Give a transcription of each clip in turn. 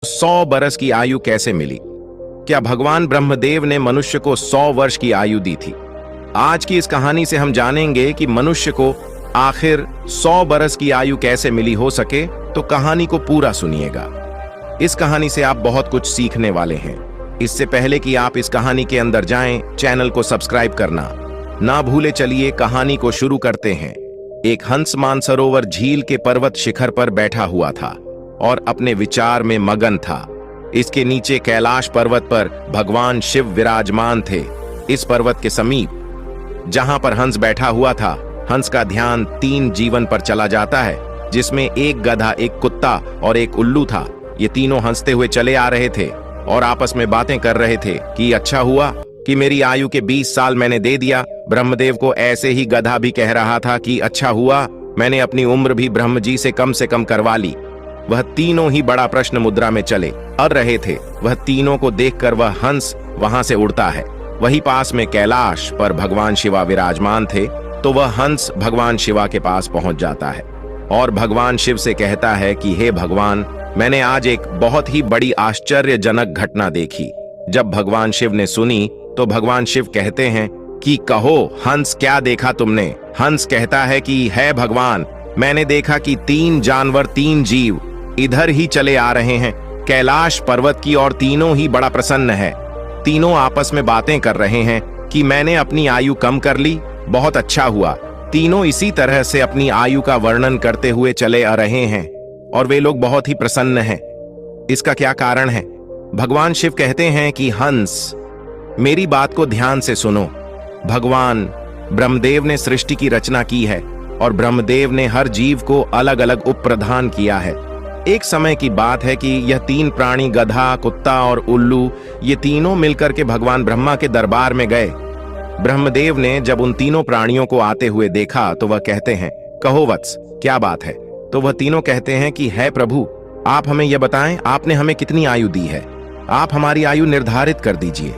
100 बरस की आयु कैसे मिली? क्या भगवान ब्रह्मदेव ने मनुष्य को 100 वर्ष की आयु दी थी? आज की इस कहानी से हम जानेंगे कि मनुष्य को आखिर 100 बरस की आयु कैसे मिली हो सके। तो कहानी को पूरा सुनिएगा। इस कहानी से आप बहुत कुछ सीखने वाले हैं। इससे पहले कि आप इस कहानी के अंदर जाएं, चैनल को सब्सक्राइब करना ना भूले। चलिए कहानी को शुरू करते हैं। एक हंस मानसरोवर झील के पर्वत शिखर पर बैठा हुआ था और अपने विचार में मगन था। इसके नीचे कैलाश पर्वत पर भगवान शिव विराजमान थे। इस पर्वत के समीप जहां पर हंस बैठा हुआ था, हंस का ध्यान 3 जीवन पर चला जाता है, जिसमें एक गधा, एक कुत्ता और एक उल्लू था। ये तीनों हंसते हुए चले आ रहे थे और आपस में बातें कर रहे थे कि अच्छा हुआ कि मेरी आयु के 20 साल मैंने दे दिया। ब्रह्मदेव को ऐसे ही गधा भी कह रहा था कि अच्छा हुआ मैंने अपनी उम्र भी ब्रह्म जी से कम करवा ली। वह तीनों ही बड़ा प्रश्न मुद्रा में चले और रहे थे। वह तीनों को देखकर वह हंस वहां से उड़ता है। वही पास में कैलाश पर भगवान शिवा विराजमान थे, तो वह हंस भगवान शिवा के पास पहुंच जाता है और भगवान शिव से कहता है कि हे भगवान, मैंने आज एक बहुत ही बड़ी आश्चर्यजनक घटना देखी। जब भगवान शिव ने सुनी तो भगवान शिव कहते हैं कि कहो हंस, क्या देखा तुमने? हंस कहता है कि है भगवान, मैंने देखा कि 3 जानवर, 3 जीव इधर ही चले आ रहे हैं कैलाश पर्वत की, और तीनों ही बड़ा प्रसन्न है। तीनों आपस में बातें कर रहे हैं कि मैंने अपनी आयु कम कर ली, बहुत अच्छा हुआ। तीनों इसी तरह से अपनी आयु का वर्णन करते हुए चले आ रहे हैं और वे लोग बहुत ही प्रसन्न हैं। इसका क्या कारण है? भगवान शिव कहते हैं कि हंस, मेरी बात को ध्यान से सुनो। भगवान ब्रह्मदेव ने सृष्टि की रचना की है और ब्रह्मदेव ने हर जीव को अलग अलग उपप्रधान किया है। एक समय की बात है कि यह 3 प्राणी, गधा, कुत्ता और उल्लू, ये तीनों मिलकर के भगवान ब्रह्मा के दरबार में गए। ब्रह्मदेव ने जब उन तीनों प्राणियों को आते हुए देखा तो वह कहते हैं, कहो वत्स, क्या बात है? तो वह तीनों कहते हैं कि है प्रभु, आप हमें यह बताएं, आपने हमें कितनी आयु दी है? आप हमारी आयु निर्धारित कर दीजिए।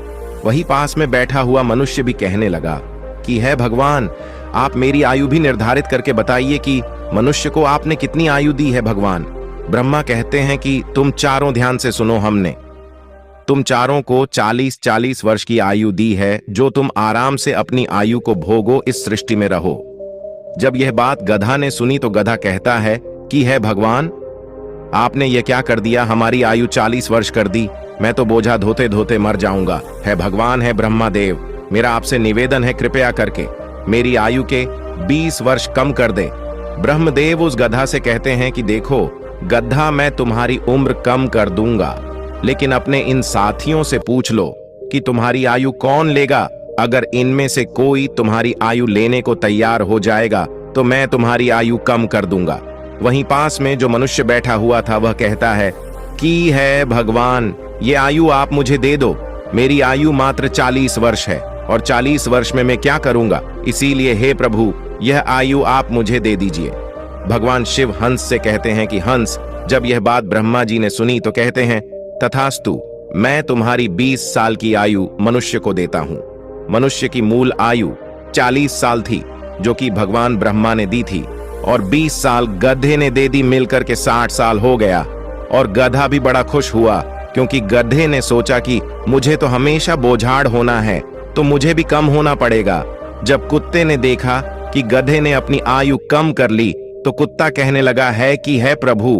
वही पास में बैठा हुआ मनुष्य भी कहने लगा कि है भगवान, आप मेरी आयु भी निर्धारित करके बताइए कि मनुष्य को आपने कितनी आयु दी है भगवान। ब्रह्मा कहते हैं कि तुम चारों ध्यान से सुनो, हमने तुम चारों को 40-40 वर्ष की आयु दी है, जो तुम आराम से अपनी आयु को भोगो, इस सृष्टि में रहो। जब यह बात गधा ने सुनी तो गधा कहता है कि है भगवान, आपने यह क्या कर दिया? हमारी आयु 40 वर्ष कर दी, मैं तो बोझा धोते धोते मर जाऊंगा। है भगवान, है ब्रह्मादेव, मेरा आपसे निवेदन है, कृपया करके मेरी आयु के 20 वर्ष कम कर दे। ब्रह्मदेव उस गधा से कहते हैं कि देखो गधा, मैं तुम्हारी उम्र कम कर दूंगा, लेकिन अपने इन साथियों से पूछ लो कि तुम्हारी आयु कौन लेगा। अगर इनमें से कोई तुम्हारी आयु लेने को तैयार हो जाएगा तो मैं तुम्हारी आयु कम कर दूंगा। वहीं पास में जो मनुष्य बैठा हुआ था वह कहता है कि है भगवान, ये आयु आप मुझे दे दो। मेरी आयु मात्र 40 वर्ष है और 40 वर्ष में मैं क्या करूंगा? इसीलिए हे प्रभु, यह आयु आप मुझे दे दीजिए। भगवान शिव हंस से कहते हैं कि हंस, जब यह बात ब्रह्मा जी ने सुनी तो कहते हैं तथास्तु, मैं तुम्हारी 20 साल की आयु मनुष्य को देता हूं। मनुष्य की मूल आयु 40 साल थी, जो कि भगवान ब्रह्मा ने दी थी, और 20 साल गधे ने दे दी, मिलकर के 60 साल हो गया। और गधा भी बड़ा खुश हुआ, क्योंकि गधे ने सोचा कि मुझे तो हमेशा बोझाड़ होना है, तो मुझे भी कम होना पड़ेगा। जब कुत्ते ने देखा कि गधे ने अपनी आयु कम कर ली तो कुत्ता कहने लगा है कि है प्रभु,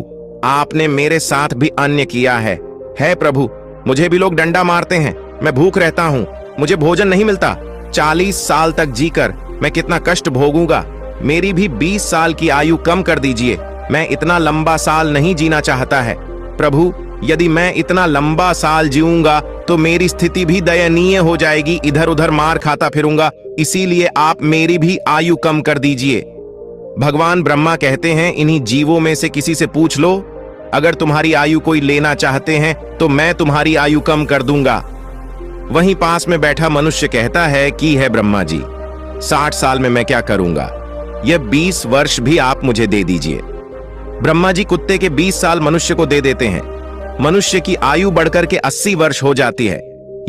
आपने मेरे साथ भी अन्य किया है। है प्रभु, मुझे भी लोग डंडा मारते हैं, मैं भूख रहता हूं, मुझे भोजन नहीं मिलता। 40 साल तक जीकर मैं कितना कष्ट भोगूंगा। मेरी भी 20 साल की आयु कम कर दीजिए, मैं इतना लंबा साल नहीं जीना चाहता है। प्रभु, यदि मैं इतना लंबा साल जीऊंगा तो मेरी स्थिति भी दयनीय हो जाएगी, इधर उधर मार खाता फिरूंगा, इसीलिए आप मेरी भी आयु कम कर दीजिए। भगवान ब्रह्मा कहते हैं, इन्हीं जीवों में से किसी से पूछ लो, अगर तुम्हारी आयु कोई लेना चाहते हैं तो मैं तुम्हारी आयु कम कर दूंगा। वहीं पास में बैठा मनुष्य कहता है कि है ब्रह्मा जी, 60 साल में मैं क्या करूंगा? यह 20 वर्ष भी आप मुझे दे दीजिए। ब्रह्मा जी कुत्ते के 20 साल मनुष्य को दे देते हैं। मनुष्य की आयु बढ़कर के 80 वर्ष हो जाती है।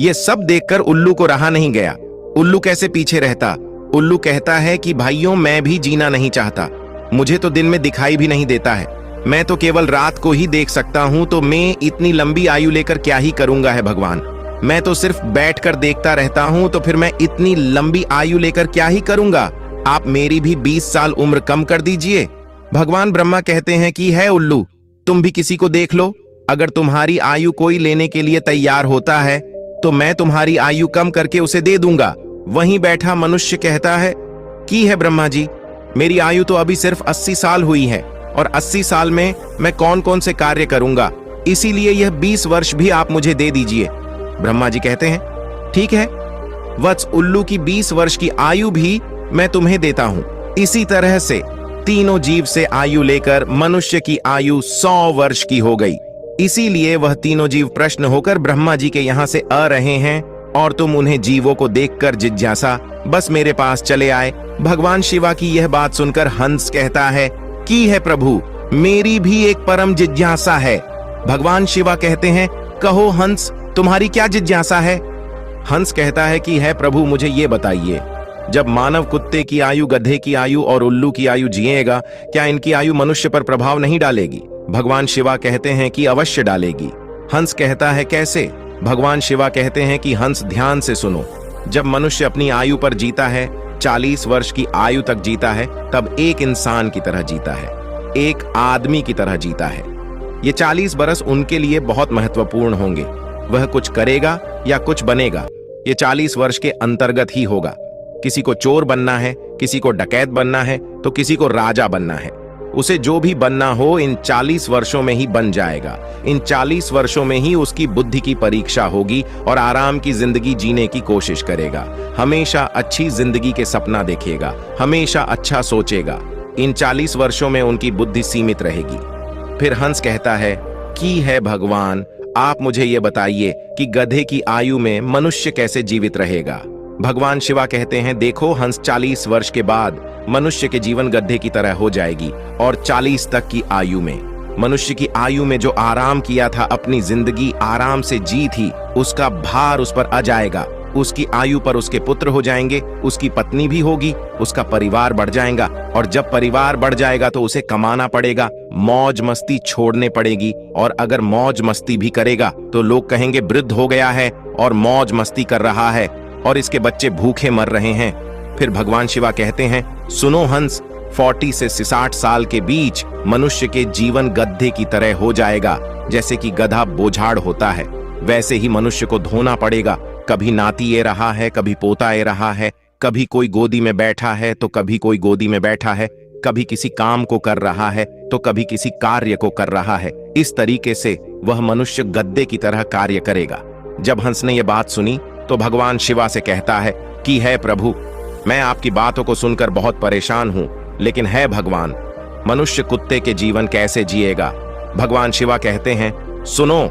यह सब देखकर उल्लू को रहा नहीं गया। उल्लू कैसे पीछे रहता? उल्लू कहता है कि भाइयों, मैं भी जीना नहीं चाहता, मुझे तो दिन में दिखाई भी नहीं देता है। मैं तो केवल रात को ही देख सकता हूँ, तो मैं इतनी लंबी आयु लेकर क्या ही करूंगा है भगवान। मैं तो सिर्फ बैठकर देखता रहता हूँ, तो फिर मैं इतनी लंबी आयु लेकर क्या ही करूंगा। आप मेरी भी 20 साल उम्र कम कर दीजिए। भगवान ब्रह्मा कहते हैं कि है उल्लू, तुम भी किसी को देख लो। अगर तुम्हारी आयु कोई लेने के लिए तैयार होता है तो मैं तुम्हारी आयु कम करके उसे दे दूंगा। वहीं बैठा मनुष्य कहता है कि है ब्रह्मा जी, मेरी आयु तो अभी सिर्फ 80 साल हुई है और 80 साल में मैं कौन कौन से कार्य करूंगा, इसीलिए यह 20 वर्ष भी आप मुझे दे दीजिए। ब्रह्मा जी कहते हैं ठीक है वत्स, उल्लू की 20 वर्ष की आयु भी मैं तुम्हें देता हूं। इसी तरह से तीनों जीव से आयु लेकर मनुष्य की आयु 100 वर्ष की हो गई। इसीलिए वह तीनों जीव प्रश्न होकर ब्रह्मा जी के यहां से आ रहे हैं और तुम उन्हें जीवों को देखकर जिज्ञासा बस मेरे पास चले आए। भगवान शिवा की यह बात सुनकर हंस कहता है कि है प्रभु, मेरी भी एक परम जिज्ञासा है। भगवान शिवा कहते हैं कहो हंस, तुम्हारी क्या जिज्ञासा है। हंस कहता है कि है प्रभु, मुझे ये बताइए, जब मानव कुत्ते की आयु, गधे की आयु और उल्लू की आयु जिएगा, क्या इनकी आयु मनुष्य पर प्रभाव नहीं डालेगी। भगवान शिवा कहते हैं कि अवश्य डालेगी। हंस कहता है कैसे। भगवान शिवा कहते हैं कि हंस ध्यान से सुनो, जब मनुष्य अपनी आयु पर जीता है, 40 वर्ष की आयु तक जीता है, तब एक इंसान की तरह जीता है, एक आदमी की तरह जीता है। ये 40 बरस उनके लिए बहुत महत्वपूर्ण होंगे। वह कुछ करेगा या कुछ बनेगा, ये 40 वर्ष के अंतर्गत ही होगा। किसी को चोर बनना है, किसी को डकैत बनना है, तो किसी को राजा बनना है। उसे जो भी बनना हो इन 40 वर्षों में ही बन जाएगा। इन 40 वर्षों में ही उसकी बुद्धि की परीक्षा होगी और आराम की जिंदगी जीने की कोशिश करेगा। हमेशा अच्छी जिंदगी के सपना देखेगा, हमेशा अच्छा सोचेगा। इन 40 वर्षों में उनकी बुद्धि सीमित रहेगी। फिर हंस कहता है कि है भगवान, आप मुझे ये बताइए कि गधे की आयु में मनुष्य कैसे जीवित रहेगा। भगवान शिवा कहते हैं देखो हंस, 40 वर्ष के बाद मनुष्य के जीवन गधे की तरह हो जाएगी और 40 तक की आयु में, मनुष्य की आयु में जो आराम किया था, अपनी जिंदगी आराम से जी थी, उसका भार उस पर आ जाएगा। उसकी आयु पर उसके पुत्र हो जाएंगे, उसकी पत्नी भी होगी, उसका परिवार बढ़ जाएगा। और जब परिवार बढ़ जाएगा तो उसे कमाना पड़ेगा, मौज मस्ती छोड़ने पड़ेगी। और अगर मौज मस्ती भी करेगा तो लोग कहेंगे वृद्ध हो गया है और मौज मस्ती कर रहा है और इसके बच्चे भूखे मर रहे हैं। फिर भगवान शिवा कहते हैं सुनो हंस, 40 से 60 साल के बीच मनुष्य के जीवन गधे की तरह हो जाएगा। जैसे कि गधा बोझाड़ होता है, वैसे ही मनुष्य को धोना पड़ेगा। कभी नाती ये रहा है, कभी पोता ये रहा है, कभी कोई गोदी में बैठा है तो कभी कोई गोदी में बैठा है, कभी किसी काम को कर रहा है तो कभी किसी कार्य को कर रहा है। इस तरीके से वह मनुष्य गद्दे की तरह कार्य करेगा। जब हंस ने यह बात सुनी तो भगवान शिवा से कहता है कि है प्रभु, मैं आपकी बातों को सुनकर बहुत परेशान हूं, लेकिन है भगवान, मनुष्य कुत्ते के जीवन कैसे जिएगा। भगवान शिवा कहते हैं सुनो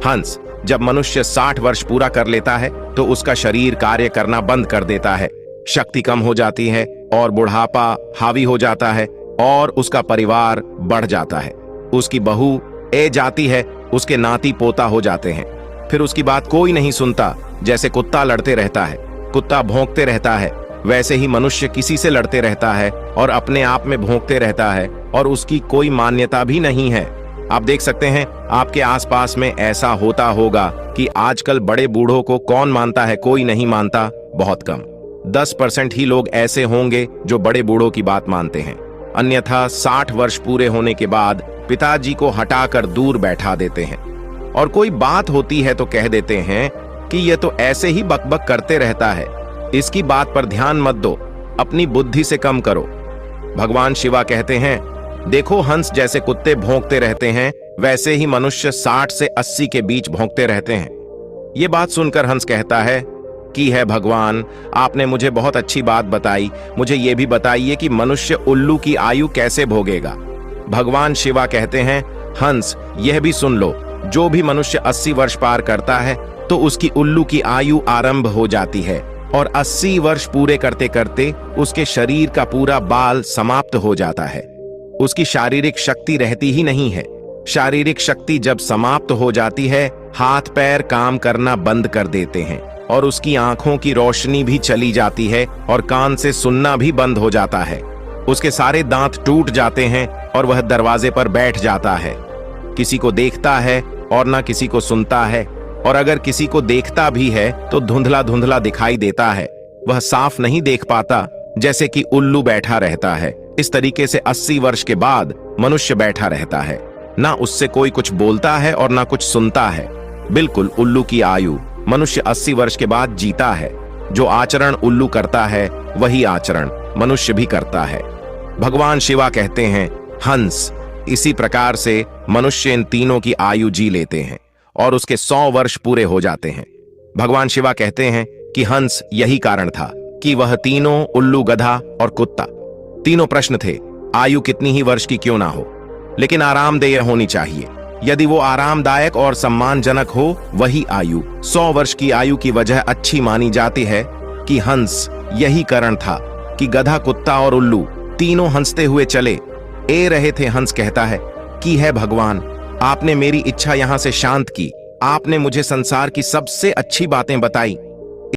हंस, जब मनुष्य 60 वर्ष पूरा कर लेता है तो उसका शरीर कार्य करना बंद कर देता है, शक्ति कम हो जाती है और बुढ़ापा हावी हो जाता है और उसका परिवार बढ़ जाता है। उसकी बहू ए जाती है, उसके नाती पोता हो जाते हैं। फिर उसकी बात कोई नहीं सुनता। जैसे कुत्ता लड़ते रहता है, कुत्ता भौंकते रहता है, वैसे ही मनुष्य किसी से लड़ते रहता है और अपने आप में भौंकते रहता है और उसकी कोई मान्यता भी नहीं है। आप देख सकते हैं आपके आसपास में ऐसा होता होगा कि आजकल बड़े बूढ़ों को कौन मानता है, कोई नहीं मानता, बहुत कम। 10% ही लोग ऐसे होंगे जो बड़े बूढ़ों की बात मानते हैं। अन्यथा 60 वर्ष पूरे होने के बाद पिताजी को हटाकर दूर बैठा देते हैं और कोई बात होती है तो कह देते हैं कि ये तो ऐसे ही बकबक करते रहता है, इसकी बात पर ध्यान मत दो, अपनी बुद्धि से कम करो। भगवान शिवा कहते हैं देखो हंस, जैसे कुत्ते भौंकते रहते हैं वैसे ही मनुष्य 60 से 80 के बीच भौंकते रहते हैं। ये बात सुनकर हंस कहता है कि है भगवान, आपने मुझे बहुत अच्छी बात बताई, मुझे ये भी बताइए कि मनुष्य उल्लू की आयु कैसे भोगेगा। भगवान शिवा कहते हैं हंस, यह भी सुन लो, जो भी मनुष्य 80 वर्ष पार करता है तो उसकी उल्लू की आयु आरंभ हो जाती है और 80 वर्ष पूरे करते करते उसके शरीर का पूरा बाल समाप्त हो जाता है। उसकी शारीरिक शक्ति रहती ही नहीं है। शारीरिक शक्ति जब समाप्त हो जाती है, हाथ पैर काम करना बंद कर देते हैं और उसकी आंखों की रोशनी भी चली जाती है और कान से सुनना भी बंद हो जाता है। उसके सारे दांत टूट जाते हैं और वह दरवाजे पर बैठ जाता है। किसी को देखता है और ना किसी को सुनता है, और अगर किसी को देखता भी है तो धुंधला धुंधला दिखाई देता है। वह साफ नहीं देख पाता, जैसे कि उल्लू बैठा रहता है। इस तरीके से 80 वर्ष के बाद मनुष्य बैठा रहता है। ना उससे कोई कुछ बोलता है और ना कुछ सुनता है। बिल्कुल उल्लू की आयु। मनुष्य 80 वर्ष के बाद जीता है। जो आचरण उल्लू करता है वही आचरण मनुष्य भी करता है। भगवान शिवा कहते हैं हंस। इसी प्रकार से मनुष्य इन तीनों की आयु जी लेते हैं और उसके 100 वर्ष पूरे हो जाते हैं। भगवान शिवा कहते हैं कि हंस यही कारण था कि वह तीनों, उल्लू, गधा और कुत्ता, तीनों प्रश्न थे, आयु कितनी ही वर्ष की क्यों ना हो, लेकिन आरामदेह होनी चाहिए। यदि वो आरामदायक और सम्मानजनक हो, वही आयु 100 वर्ष की आयु की वजह अच्छी मानी जाती है कि हंस यही कारण था कि गधा, कुत्ता और उल्लू तीनों हंसते हुए चले रहे थे। हंस कहता है कि है भगवान, आपने मेरी इच्छा यहां से शांत की। आपने मुझे संसार की सबसे अच्छी बातें बताई।